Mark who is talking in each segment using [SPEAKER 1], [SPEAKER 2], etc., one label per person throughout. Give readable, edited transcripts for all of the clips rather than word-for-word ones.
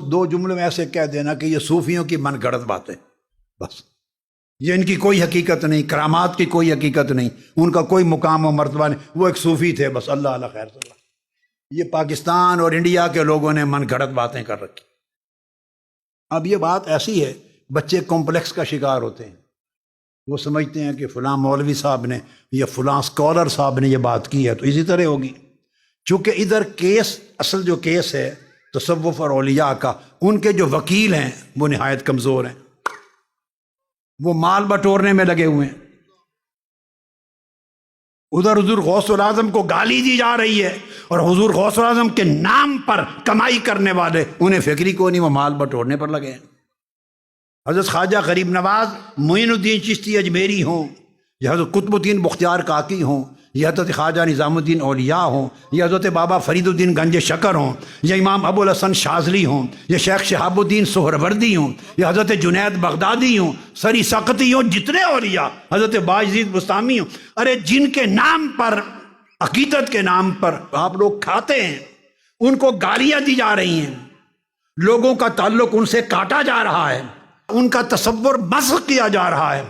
[SPEAKER 1] دو جملے میں ایسے کہہ دینا کہ یہ صوفیوں کی من گھڑت باتیں، بس یہ ان کی کوئی حقیقت نہیں، کرامات کی کوئی حقیقت نہیں، ان کا کوئی مقام و مرتبہ نہیں، وہ ایک صوفی تھے بس، اللہ اللہ خیر صلی اللہ۔ یہ پاکستان اور انڈیا کے لوگوں نے من گھڑت باتیں کر رکھی۔ اب یہ بات ایسی ہے، بچے کمپلیکس کا شکار ہوتے ہیں، وہ سمجھتے ہیں کہ فلاں مولوی صاحب نے یا فلاں اسکالر صاحب نے یہ بات کی ہے تو اسی طرح ہوگی۔ چونکہ ادھر کیس، اصل جو کیس ہے تصوف اور اولیاء کا، ان کے جو وکیل ہیں وہ نہایت کمزور ہیں، وہ مال بٹورنے میں لگے ہوئے ہیں۔ ادھر حضور غوث الاعظم کو گالی دی جا رہی ہے اور حضور غوث الاعظم کے نام پر کمائی کرنے والے انہیں فکری کو نہیں، وہ مال بٹورنے پر لگے ہیں۔ حضرت خواجہ غریب نواز معین الدین چشتی اجمیری ہوں، یا حضرت قطب الدین بختیار کاکی ہوں، یا حضرت خواجہ نظام الدین اولیاء ہوں، یا حضرت بابا فرید الدین گنج شکر ہوں، یا امام ابو الحسن شاذلی ہوں، یا شیخ شہاب الدین سہروردی ہوں، یا حضرت جنید بغدادی ہوں، سری سقطی ہوں، جتنے اولیاء، حضرت باجزید بستامی ہوں، ارے جن کے نام پر، عقیدت کے نام پر آپ لوگ کھاتے ہیں، ان کو گالیاں دی جا رہی ہیں، لوگوں کا تعلق ان سے کاٹا جا رہا ہے، ان کا تصور مسخ کیا جا رہا ہے،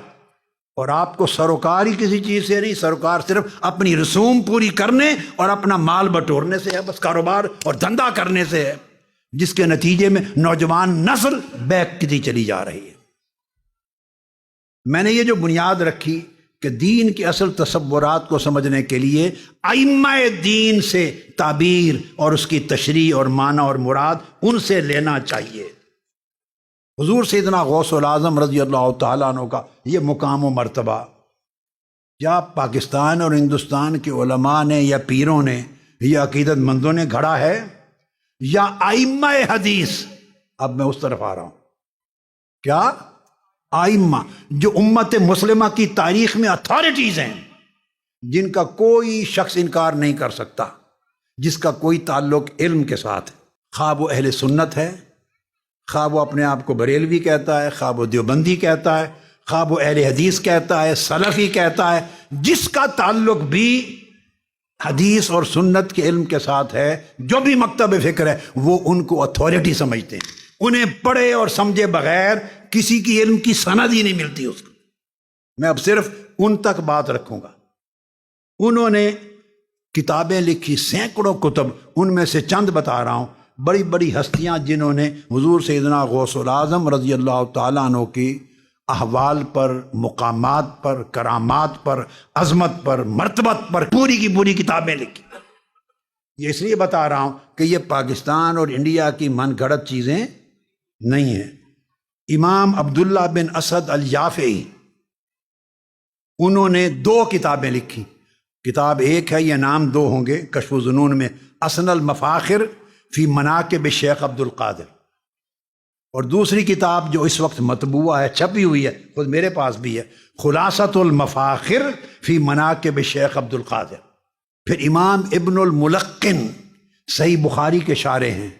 [SPEAKER 1] اور آپ کو سروکار ہی کسی چیز سے نہیں، سروکار صرف اپنی رسوم پوری کرنے اور اپنا مال بٹورنے سے ہے، بس کاروبار اور دھندا کرنے سے ہے، جس کے نتیجے میں نوجوان نسل بیک کی چلی جا رہی ہے۔ میں نے یہ جو بنیاد رکھی کہ دین کے اصل تصورات کو سمجھنے کے لیے ائمہ دین سے تعبیر اور اس کی تشریح اور معنی اور مراد ان سے لینا چاہیے۔ حضور سیدنا غوث الاعظم رضی اللہ تعالیٰ عنہ کا یہ مقام و مرتبہ کیا پاکستان اور ہندوستان کے علماء نے یا پیروں نے یا عقیدت مندوں نے گھڑا ہے یا ائمہ حدیث؟ اب میں اس طرف آ رہا ہوں، کیا ائمہ جو امت مسلمہ کی تاریخ میں اتھارٹیز ہیں، جن کا کوئی شخص انکار نہیں کر سکتا، جس کا کوئی تعلق علم کے ساتھ ہے، خواہ وہ اہل سنت ہے، خواہ وہ اپنے آپ کو بریلوی کہتا ہے، خواہ وہ دیوبندی کہتا ہے، خواہ وہ اہل حدیث کہتا ہے، سلفی کہتا ہے، جس کا تعلق بھی حدیث اور سنت کے علم کے ساتھ ہے، جو بھی مکتب فکر ہے، وہ ان کو اتھارٹی سمجھتے ہیں، انہیں پڑھے اور سمجھے بغیر کسی کی علم کی سند ہی نہیں ملتی اس کو۔ میں اب صرف ان تک بات رکھوں گا۔ انہوں نے کتابیں لکھی، سینکڑوں کتب، ان میں سے چند بتا رہا ہوں۔ بڑی بڑی ہستیاں جنہوں نے حضور سیدنا غوث الاعظم رضی اللہ تعالیٰ عنہ کی احوال پر، مقامات پر، کرامات پر، عظمت پر، مرتبت پر پوری کی پوری کتابیں لکھی۔ یہ اس لیے بتا رہا ہوں کہ یہ پاکستان اور انڈیا کی من گھڑت چیزیں نہیں ہیں۔ امام عبداللہ بن اسد الیافعی، انہوں نے 2 کتابیں لکھی۔ کتاب ایک ہے، یہ نام 2 ہوں گے کشف الظنون میں، اسن المفاخر فی مناقب شیخ عبد القادر، اور دوسری کتاب جو اس وقت مطبوعہ ہے، چھپی ہوئی ہے، خود میرے پاس بھی ہے، خلاصۃ المفاخر فی مناقب شیخ عبد القادر۔ پھر امام ابن الملقن صحیح بخاری کے شارح ہیں،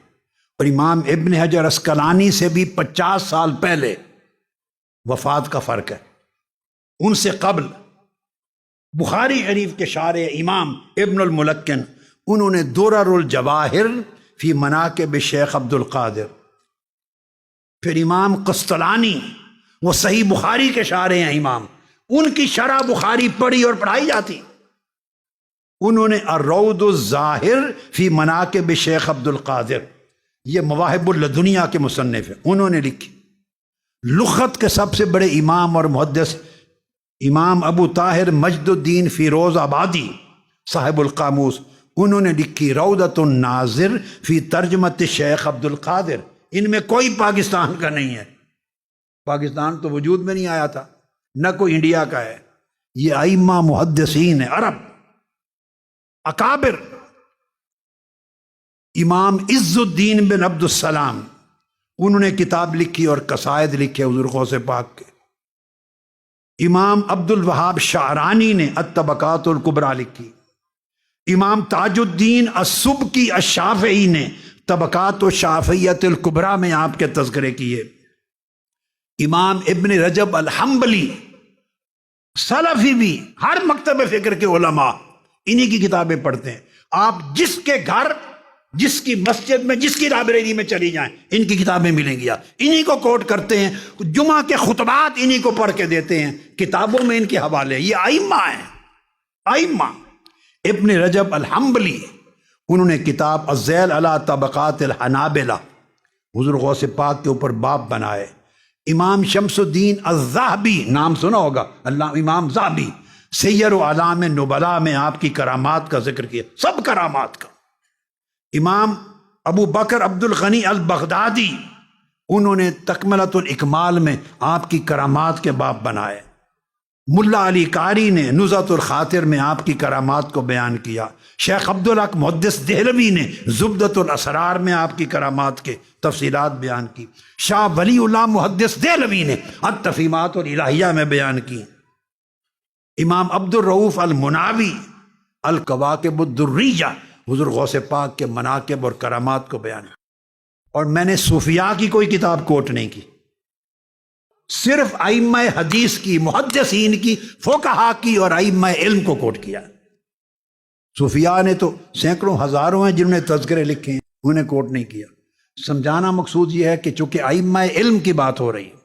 [SPEAKER 1] اور امام ابن حجر اسقلانی سے بھی 50 سال پہلے وفات کا فرق ہے، ان سے قبل بخاری شریف کے شارح امام ابن الملقن، انہوں نے درر الجواہر فی مناقب شیخ عبد القادر۔ پھر امام قسطلانی، وہ صحیح بخاری کے شارح ہیں امام، ان کی شرح بخاری پڑھی اور پڑھائی جاتی، انہوں نے الروض الظاہر فی مناقب شیخ عبد القادر، یہ مواہب اللدنیہ کے مصنف ہیں، انہوں نے لکھی۔ لغت کے سب سے بڑے امام اور محدث امام ابو طاہر مجد الدین فیروز آبادی صاحب القاموس، انہوں نے لکھی روضۃ الناظر فی ترجمت شیخ عبد القادر۔ ان میں کوئی پاکستان کا نہیں ہے، پاکستان تو وجود میں نہیں آیا تھا، نہ کوئی انڈیا کا ہے، یہ ائمہ محدثین ہیں عرب اکابر۔ امام عز الدین بن عبد السلام، انہوں نے کتاب لکھی اور قصائد لکھے حضور غوث پاک کے۔ امام عبد الوہاب شعرانی نے الطبقات الکبریٰ لکھی۔ امام تاج الدین السبکی الشافعی نے طبقات و شافعیت الکبریٰ میں آپ کے تذکرے کیے۔ امام ابن رجب الحنبلی سلفی بھی، ہر مکتب فکر کے علماء انہی کی کتابیں پڑھتے ہیں۔ آپ جس کے گھر جس کی مسجد میں جس کی لائبریری میں چلی جائیں ان کی کتابیں ملیں گی، انہی کو کوٹ کرتے ہیں، جمعہ کے خطبات انہی کو پڑھ کے دیتے ہیں، کتابوں میں ان کے حوالے، یہ ائمہ ہیں، ائمہ۔ ابن رجب الحنبلی انہوں نے کتاب الذیل علی طبقات الحنابلہ حضور غوث پاک کے اوپر باب بنائے۔ امام شمس الدین الذہبی، نام سنا ہوگا، امام ذہبی، سیر و اعلام نبلاء میں آپ کی کرامات کا ذکر کیا، سب کرامات کا۔ امام ابو بکر عبد الغنی البغدادی انہوں نے تکملۃ الاکمال میں آپ کی کرامات کے باب بنائے۔ ملا علی قاری نے نزہۃ الخاطر میں آپ کی کرامات کو بیان کیا۔ شیخ عبدالحق محدث دہلوی نے زبدۃ الاسرار میں آپ کی کرامات کے تفصیلات بیان کی۔ شاہ ولی اللہ محدث دہلوی نے التفہیمات الالہیہ میں بیان کی۔ امام عبد الرؤوف المناوی الکواکب الدریہ حضور غوث پاک کے مناقب اور کرامات کو بیان کیا۔ اور میں نے صوفیاء کی کوئی کتاب کوٹ نہیں کی، صرف ائمہ حدیث کی، محدثین کی، فقہا کی اور ائمہ علم کو کوٹ کیا۔ صوفیاء نے تو سینکڑوں ہزاروں ہیں جنہوں نے تذکرے لکھے ہیں، انہیں کوٹ نہیں کیا۔ سمجھانا مقصود یہ ہے کہ چونکہ ائمہ علم کی بات ہو رہی ہے،